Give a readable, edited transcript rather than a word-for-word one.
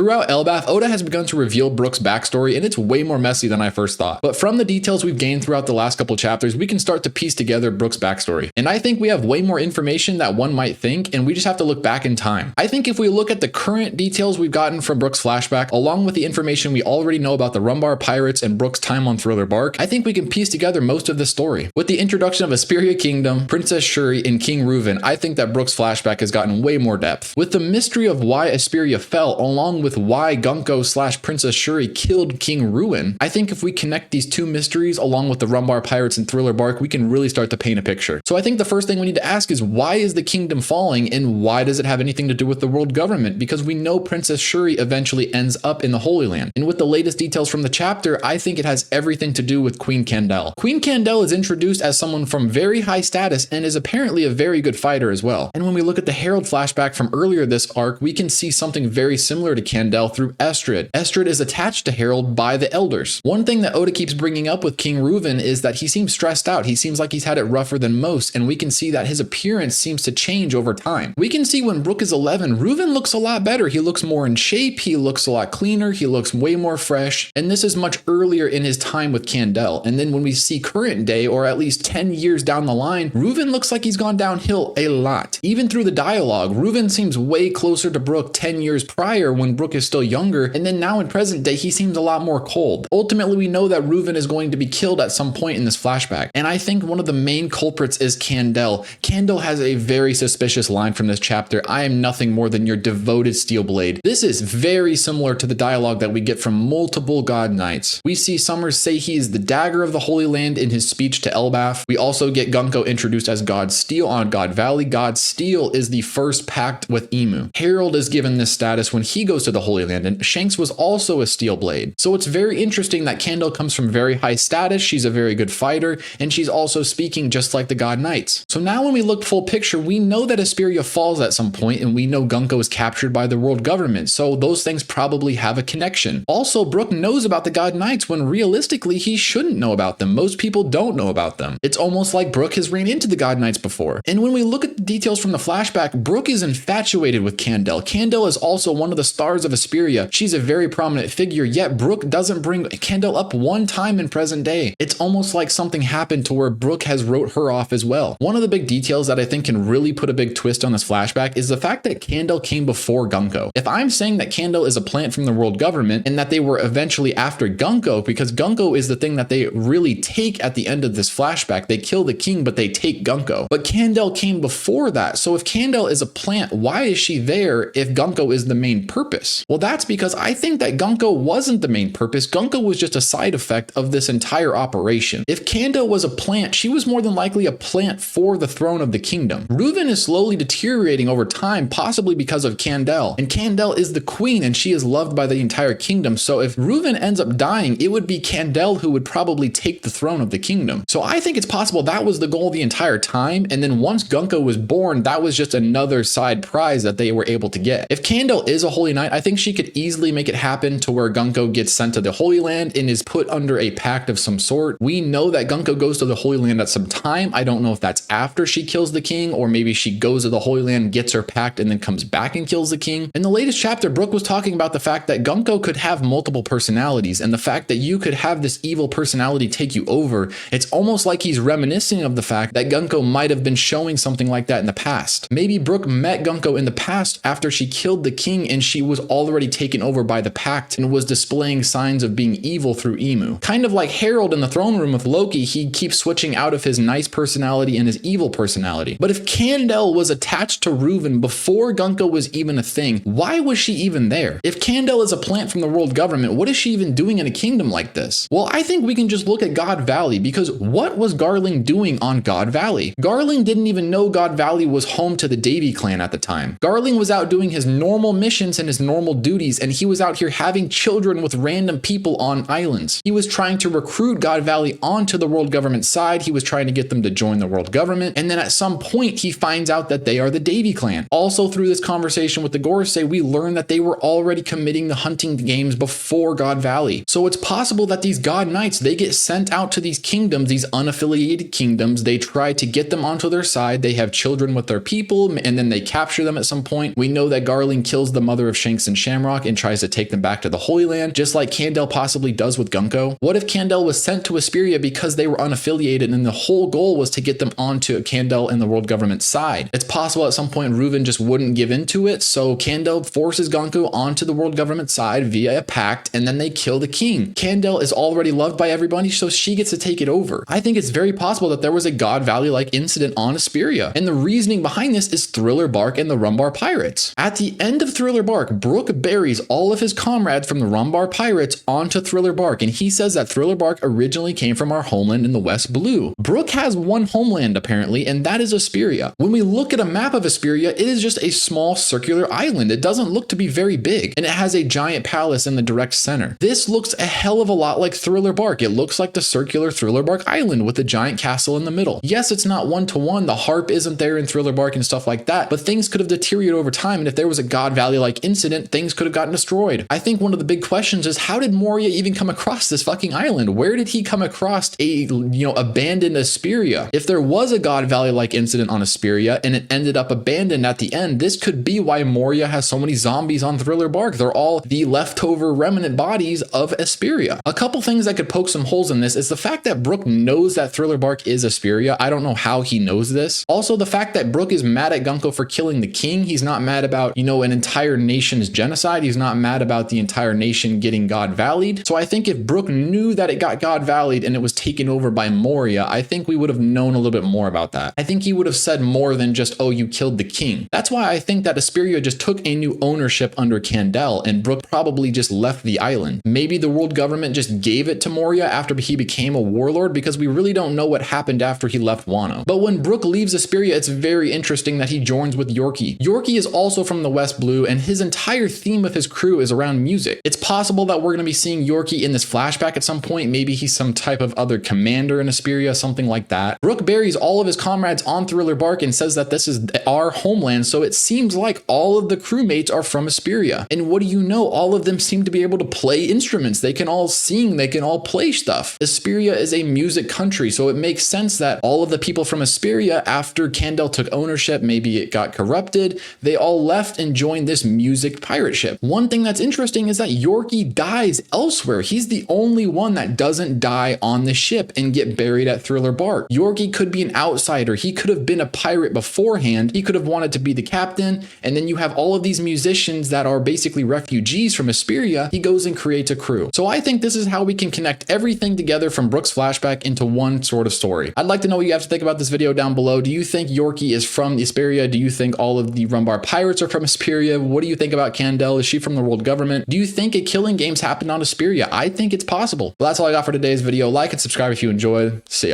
Throughout Elbaf, Oda has begun to reveal Brook's backstory, and it's way more messy than I first thought. But from the details we've gained throughout the last couple chapters, we can start to piece together Brook's backstory. And I think we have way more information that one might think, and we just have to look back in time. I think if we look at the current details we've gotten from Brook's flashback, along with the information we already know about the Rumbar Pirates and Brook's time on Thriller Bark, I think we can piece together most of the story. With the introduction of Esperia Kingdom, Princess Shuri, and King Reuven, I think that Brook's flashback has gotten way more depth. With the mystery of why Esperia fell, along with why Gunko/Princess Shuri killed King Reuven, I think if we connect these two mysteries along with the Rumbar Pirates and Thriller Bark, we can really start to paint a picture. So I think the first thing we need to ask is, why is the kingdom falling, and why does it have anything to do with the world government? Because we know Princess Shuri eventually ends up in the Holy Land. And with the latest details from the chapter, I think it has everything to do with Queen Candel. Queen Candel is introduced as someone from very high status and is apparently a very good fighter as well. And when we look at the Herald flashback from earlier this arc, we can see something very similar to Candel through Estrid. Estrid is attached to Herald by the elders. One thing that Oda keeps bringing up with King Reuven is that he seems stressed out. He seems like he's had it rougher than most, and we can see that his appearance seems to change over time. We can see when Brook is 11, Reuven looks a lot better. He looks more in shape, he looks a lot cleaner, he looks way more fresh, and this is much earlier in his time with Candel. And then when we see current day, or at least 10 years down the line, Reuven looks like he's gone downhill a lot. Even through the dialogue, Reuven seems way closer to Brook 10 years prior when Brook is still younger, and then now in present day, he seems a lot more cold. Ultimately, we know that Reuven is going to be killed at some point in this flashback, and I think one of the main culprits is Candel. Candel has a very suspicious line from this chapter: "I am nothing more than your devoted steel blade." This is very similar to the dialogue that we get from multiple God Knights. We see Summers say he is the dagger of the Holy Land in his speech to Elbaf. We also get Gunko introduced as God Steel on God Valley. God Steel is the first pact with Emu. Herald is given this status when he goes to the Holy Land, and Shanks was also a steel blade. So it's very interesting that Candel comes from very high status, she's a very good fighter, and she's also speaking just like the God Knights. So now when we look full picture, we know that Esperia falls at some point, and we know Gunko is captured by the world government, so those things probably have a connection. Also, Brook knows about the God Knights when realistically he shouldn't know about them. Most people don't know about them. It's almost like Brook has ran into the God Knights before. And when we look at the details from the flashback, Brook is infatuated with Candel. Candel is also one of the stars of Esperia. She's a very prominent figure, yet Brook doesn't bring Candel up one time in present day. It's almost like something happened to where Brook has wrote her off as well. One of the big details that I think can really put a big twist on this flashback is the fact that Candel came before Gunko. If I'm saying that Candel is a plant from the world government and that they were eventually after Gunko, because Gunko is the thing that they really take at the end of this flashback. They kill the king, but they take Gunko. But Candel came before that. So if Candel is a plant, why is she there if Gunko is the main purpose? Well, that's because I think that Gunko wasn't the main purpose. Gunko was just a side effect of this entire operation. If Candel was a plant, she was more than likely a plant for the throne of the kingdom. Reuven is slowly deteriorating over time, possibly because of Candel. And Candel is the queen, and she is loved by the entire kingdom. So if Reuven ends up dying, it would be Candel who would probably take the throne of the kingdom. So I think it's possible that was the goal the entire time, and then once Gunko was born, that was just another side prize that they were able to get. If Candel is a Holy Knight, I think she could easily make it happen to where Gunko gets sent to the Holy Land and is put under a pact of some sort. We know that Gunko goes to the Holy Land at some time. I don't know if that's after she kills the king, or maybe she goes to the Holy Land, gets her pact, and then comes back and kills the king. In the latest chapter, Brook was talking about the fact that Gunko could have multiple personalities, and the fact that you could have this evil personality take you over. It's almost like he's reminiscing of the fact that Gunko might have been showing something like that in the past. Maybe Brook met Gunko in the past after she killed the king and she was already taken over by the pact and was displaying signs of being evil through Emu. Kind of like Herald in the throne room with Loki, he keeps switching out of his nice personality and his evil personality. But if Candel was attached to Reuven before Gunko was even a thing, why was she even there? If Candel is a plant from the world government, what is she even doing in a kingdom like this? Well, I think we can just look at God Valley, because what was Garling doing on God Valley? Garling didn't even know God Valley was home to the Davy clan at the time. Garling was out doing his normal missions and his normal duties, and he was out here having children with random people on islands. He was trying to recruit God Valley onto the world government side. He was trying to get them to join the world government, and then at some point he finds out that they are the Davy clan. Also through this conversation with the Gorosei, we learn that they were already committing the hunting games before God Valley. So it's possible that these God Knights, they get sent out to these kingdoms, these unaffiliated kingdoms. They try to get them onto their side. They have children with their people, and then they capture them at some point. We know that Garling kills the mother of Shanks and and Shamrock and tries to take them back to the Holy Land, just like Candel possibly does with Gunko? What if Candel was sent to Esperia because they were unaffiliated and the whole goal was to get them onto Candel and the world government side? It's possible at some point Reuven just wouldn't give into it, so Candel forces Gunko onto the world government side via a pact, and then they kill the king. Candel is already loved by everybody, so she gets to take it over. I think it's very possible that there was a God Valley-like incident on Esperia, and the reasoning behind this is Thriller Bark and the Rumbar Pirates. At the end of Thriller Bark, Brook buries all of his comrades from the Rumbar Pirates onto Thriller Bark, and he says that Thriller Bark originally came from our homeland in the West Blue. Brook has one homeland apparently, and that is Esperia. When we look at a map of Esperia, it is just a small circular island. It doesn't look to be very big, and it has a giant palace in the direct center. This looks a hell of a lot like Thriller Bark. It looks like the circular Thriller Bark island with a giant castle in the middle. Yes, it's not one-to-one. The harp isn't there in Thriller Bark and stuff like that, but things could have deteriorated over time, and if there was a God Valley-like incident, things could have gotten destroyed. I think one of the big questions is, how did Moria even come across this fucking island? Where did he come across a, abandoned Esperia? If there was a God Valley-like incident on Esperia and it ended up abandoned at the end, this could be why Moria has so many zombies on Thriller Bark. They're all the leftover remnant bodies of Esperia. A couple things that could poke some holes in this is the fact that Brook knows that Thriller Bark is Esperia. I don't know how he knows this. Also, the fact that Brook is mad at Gunko for killing the king. He's not mad about, an entire nation's genocide. He's not mad about the entire nation getting God Valleyed. So I think if Brook knew that it got God Valleyed and it was taken over by Moria, I think we would have known a little bit more about that. I think he would have said more than just, oh, you killed the king. That's why I think that Esperia just took a new ownership under Candel, and Brook probably just left the island. Maybe the world government just gave it to Moria after he became a warlord, because we really don't know what happened after he left Wano. But when Brook leaves Esperia, it's very interesting that he joins with Yorkie. Yorkie is also from the West Blue, and his entire theme of his crew is around music. It's possible that we're going to be seeing Yorkie in this flashback at some point. Maybe he's some type of other commander in Esperia, something like that. Brook buries all of his comrades on Thriller Bark and says that this is our homeland, so it seems like all of the crewmates are from Esperia. And what do you know? All of them seem to be able to play instruments. They can all sing, they can all play stuff. Esperia is a music country, so it makes sense that all of the people from Esperia, after Candel took ownership, maybe it got corrupted, they all left and joined this music pirate ship. One thing that's interesting is that Yorkie dies elsewhere. He's the only one that doesn't die on the ship and get buried at Thriller Bark. Yorkie could be an outsider. He could have been a pirate beforehand. He could have wanted to be the captain, and then you have all of these musicians that are basically refugees from Esperia. He goes and creates a crew. So I think this is how we can connect everything together from Brook's flashback into one sort of story. I'd like to know what you have to think about this video down below. Do you think Yorkie is from Esperia? Do you think all of the Rumbar Pirates are from Esperia? What do you think about Candel? Is she from the world government? Do you think a killing games happened on Esperia? I think it's possible. But that's all I got for today's video. Like and subscribe if you enjoyed. See ya.